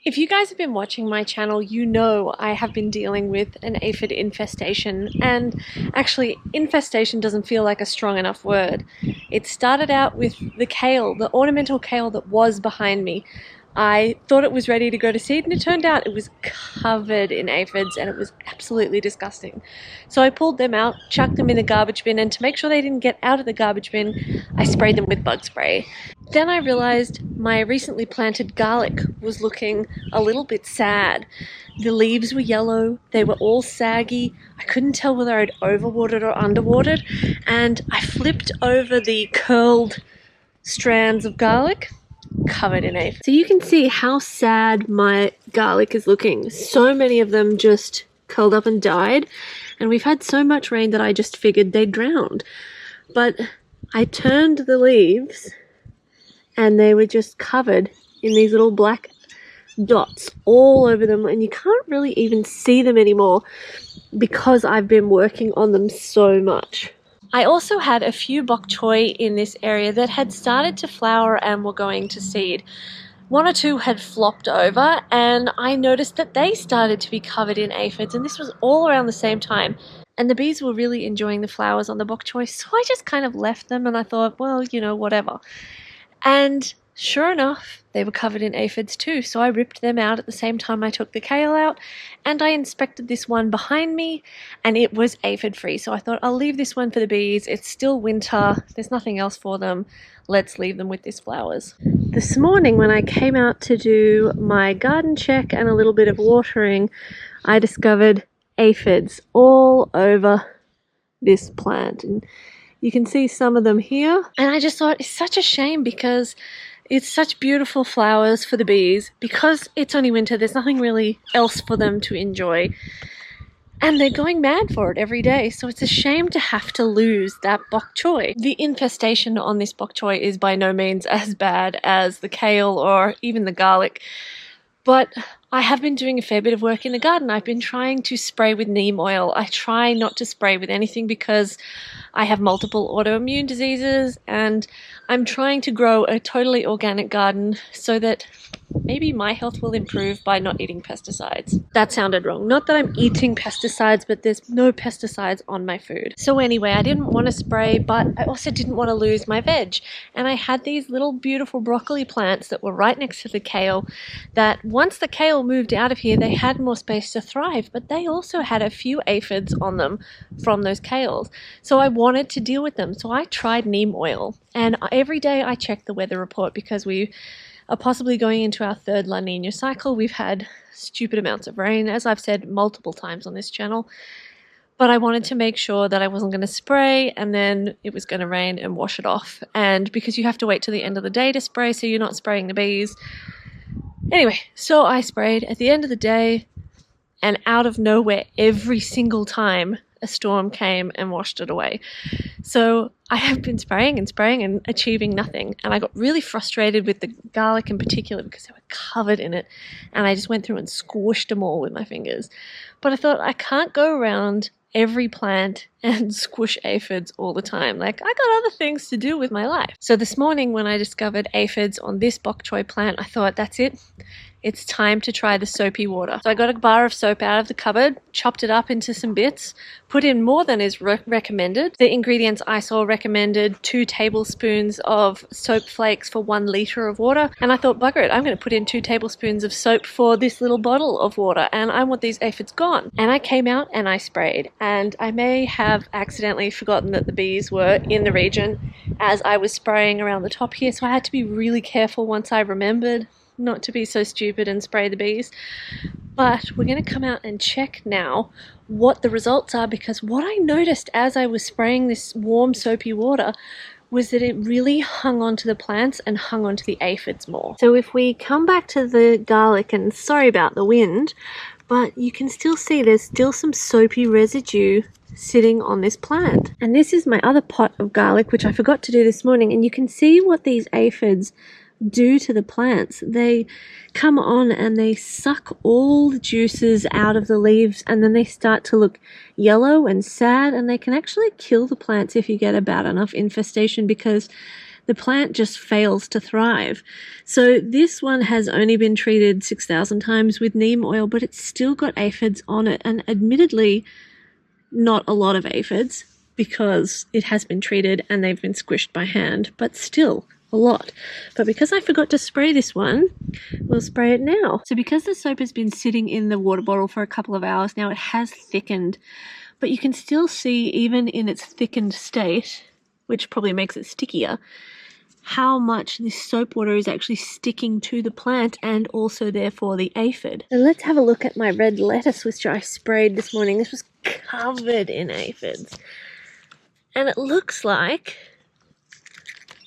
If you guys have been watching my channel, you know I have been dealing with an aphid infestation, and actually infestation doesn't feel like a strong enough word. It started out with the kale, the ornamental kale that was behind me. I thought it was ready to go to seed, and it turned out it was covered in aphids and it was absolutely disgusting. So I pulled them out, chucked them in the garbage bin, and to make sure they didn't get out of the garbage bin, I sprayed them with bug spray. Then I realized my recently planted garlic was looking a little bit sad. The leaves were yellow, they were all saggy, I couldn't tell whether I'd overwatered or underwatered, and I flipped over the curled strands of garlic, covered in aphids. So you can see how sad my garlic is looking. So many of them just curled up and died, and we've had so much rain that I just figured they'd drowned. But I turned the leaves and they were just covered in these little black dots all over them, and you can't really even see them anymore because I've been working on them so much. I also had a few bok choy in this area that had started to flower and were going to seed. One or two had flopped over, and I noticed that they started to be covered in aphids, and this was all around the same time. And the bees were really enjoying the flowers on the bok choy, so I just kind of left them, and I thought, well, you know, whatever. And sure enough, they were covered in aphids too, so I ripped them out at the same time I took the kale out, and I inspected this one behind me, and it was aphid free. So I thought, I'll leave this one for the bees. It's still winter, there's nothing else for them. Let's leave them with these flowers. This morning when I came out to do my garden check and a little bit of watering, I discovered aphids all over this plant. And you can see some of them here, and I just thought it's such a shame because it's such beautiful flowers for the bees. Because it's only winter, there's nothing really else for them to enjoy, and they're going mad for it every day, so it's a shame to have to lose that bok choy. The infestation on this bok choy is by no means as bad as the kale or even the garlic, but I have been doing a fair bit of work in the garden. I've been trying to spray with neem oil. I try not to spray with anything because I have multiple autoimmune diseases, and I'm trying to grow a totally organic garden so that maybe my health will improve by not eating pesticides. That sounded wrong. Not that I'm eating pesticides, but there's no pesticides on my food. So anyway, I didn't want to spray, but I also didn't want to lose my veg. And I had these little beautiful broccoli plants that were right next to the kale that once the kale moved out of here, they had more space to thrive, but they also had a few aphids on them from those kales. So I wanted to deal with them. So I tried neem oil, and every day I checked the weather report because we are possibly going into our third La Nina cycle. We've had stupid amounts of rain, as I've said multiple times on this channel, but I wanted to make sure that I wasn't going to spray and then it was going to rain and wash it off. And because you have to wait till the end of the day to spray, so you're not spraying the bees. Anyway, so I sprayed at the end of the day, and out of nowhere, every single time, a storm came and washed it away. So I have been spraying and achieving nothing. And I got really frustrated with the garlic in particular because they were covered in it. And I just went through and squished them all with my fingers. But I thought, I can't go around every plant and squish aphids all the time. Like, I got other things to do with my life. So this morning when I discovered aphids on this bok choy plant, I thought, that's it. It's time to try the soapy water. So I got a bar of soap out of the cupboard, chopped it up into some bits, put in more than is recommended. The ingredients I saw recommended 2 tablespoons of soap flakes for 1 liter of water. And I thought, bugger it, I'm going to put in 2 tablespoons of soap for this little bottle of water, and I want these aphids gone. And I came out and I sprayed, and I may have accidentally forgotten that the bees were in the region as I was spraying around the top here, so I had to be really careful once I remembered not to be so stupid and spray the bees. But we're going to come out and check now what the results are, because what I noticed as I was spraying this warm soapy water was that it really hung onto the plants and hung onto the aphids more. So if we come back to the garlic, and sorry about the wind, but you can still see there's still some soapy residue sitting on this plant. And this is my other pot of garlic, which I forgot to do this morning, and you can see what these aphids do to the plants. They come on and they suck all the juices out of the leaves, and then they start to look yellow and sad, and they can actually kill the plants if you get a bad enough infestation, because the plant just fails to thrive. So this one has only been treated 6,000 times with neem oil, but it's still got aphids on it, and admittedly not a lot of aphids because it has been treated and they've been squished by hand, but still a lot. But because I forgot to spray this one, we'll spray it now. So because the soap has been sitting in the water bottle for a couple of hours now, it has thickened, but you can still see, even in its thickened state, which probably makes it stickier, how much this soap water is actually sticking to the plant and also therefore the aphid. So let's have a look at my red lettuce, which I sprayed this morning. This was covered in aphids, and it looks like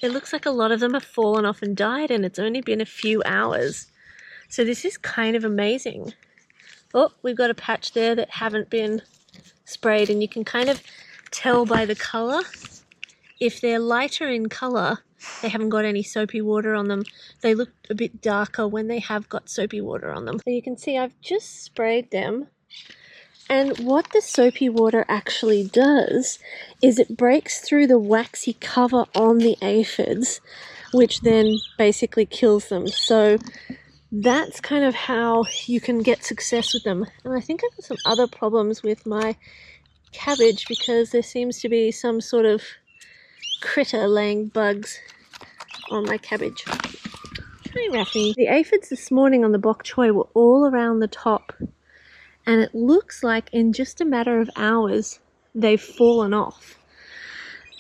a lot of them have fallen off and died, and it's only been a few hours. So this is kind of amazing. Oh, we've got a patch there that haven't been sprayed, and you can kind of tell by the color. If they're lighter in color, they haven't got any soapy water on them. They look a bit darker when they have got soapy water on them. So you can see I've just sprayed them. And what the soapy water actually does is it breaks through the waxy cover on the aphids, which then basically kills them. So that's kind of how you can get success with them. And I think I've got some other problems with my cabbage because there seems to be some sort of critter laying bugs on my cabbage. Hi, Raffy. The aphids this morning on the bok choy were all around the top, and it looks like in just a matter of hours they've fallen off.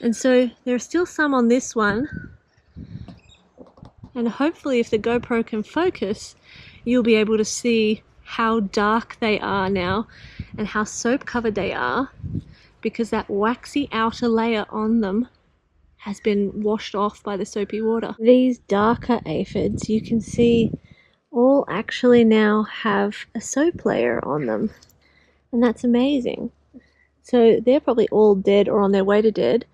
And so there are still some on this one, and hopefully if the GoPro can focus, you'll be able to see how dark they are now and how soap covered they are, because that waxy outer layer on them has been washed off by the soapy water. These darker aphids, you can see, all actually now have a soap layer on them, and that's amazing. So they're probably all dead or on their way to dead.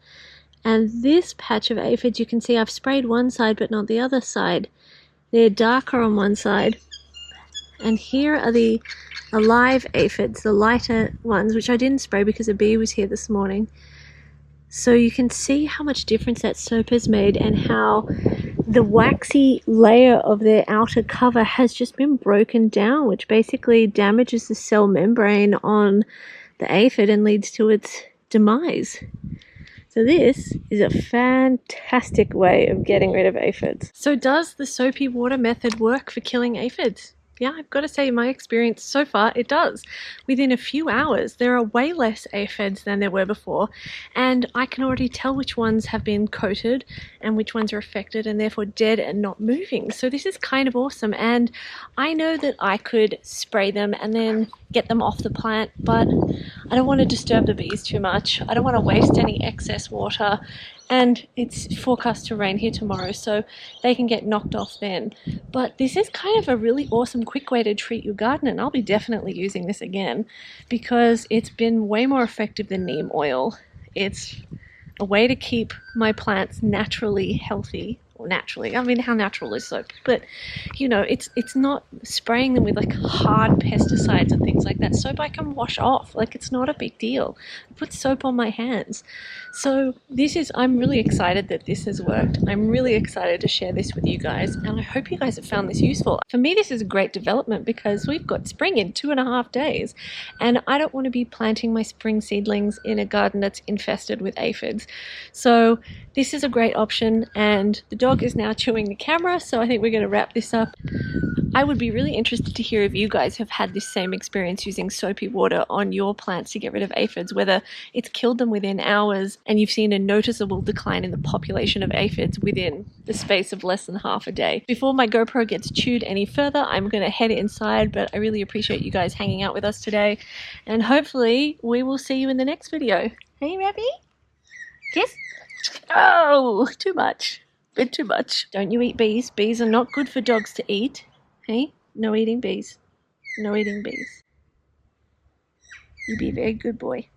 And this patch of aphids, you can see I've sprayed one side but not the other side. They're darker on one side, and here are the alive aphids, the lighter ones, which I didn't spray because a bee was here this morning. So you can see how much difference that soap has made, and how the waxy layer of their outer cover has just been broken down, which basically damages the cell membrane on the aphid and leads to its demise. So this is a fantastic way of getting rid of aphids. So does the soapy water method work for killing aphids? Yeah, I've got to say, my experience so far, it does. Within a few hours, there are way less aphids than there were before, and I can already tell which ones have been coated and which ones are affected and therefore dead and not moving. So this is kind of awesome, and I know that I could spray them and then get them off the plant, but I don't want to disturb the bees too much. I don't want to waste any excess water, and it's forecast to rain here tomorrow, so they can get knocked off then. But this is kind of a really awesome quick way to treat your garden, and I'll be definitely using this again because it's been way more effective than neem oil. It's a way to keep my plants naturally healthy. Naturally, I mean, how natural is soap? But you know, it's not spraying them with like hard pesticides and things like that. Soap I can wash off, like it's not a big deal. I put soap on my hands. So I'm really excited that this has worked. I'm really excited to share this with you guys, and I hope you guys have found this useful. For me, this is a great development because we've got spring in 2.5 days, and I don't want to be planting my spring seedlings in a garden that's infested with aphids. So this is a great option, and the dog is now chewing the camera, so I think we're going to wrap this up. I would be really interested to hear if you guys have had this same experience using soapy water on your plants to get rid of aphids, whether it's killed them within hours and you've seen a noticeable decline in the population of aphids within the space of less than half a day. Before my GoPro gets chewed any further, I'm going to head inside, but I really appreciate you guys hanging out with us today, and hopefully we will see you in the next video. Hey, Rabbie? Kiss? Oh, too much. Bit too much. Don't you eat bees. Bees are not good for dogs to eat. Hey, no eating bees. No eating bees. You be a very good boy.